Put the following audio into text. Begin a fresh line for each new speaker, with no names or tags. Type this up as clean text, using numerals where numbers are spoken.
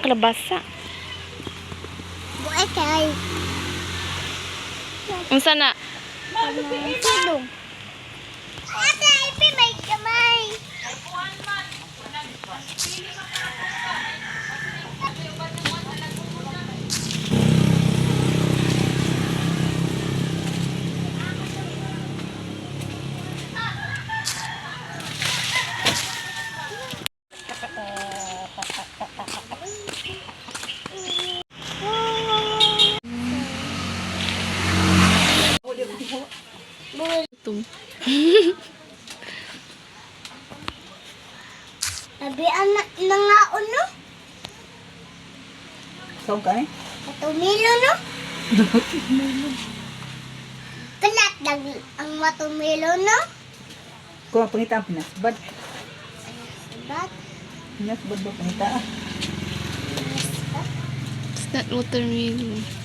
kalabasa.
Buhay kay.
Unsa na?
Sidong. Ate, ipi may kamay.
Tum.
Sabi anak nangaon no?
Saan ka eh?
Matumilo no? Kalat lang ang matumilo no?
Kung ang pangita ang pinasbad.
Sabat.
Pinasbad ba pangita ah?
It's not watermelon.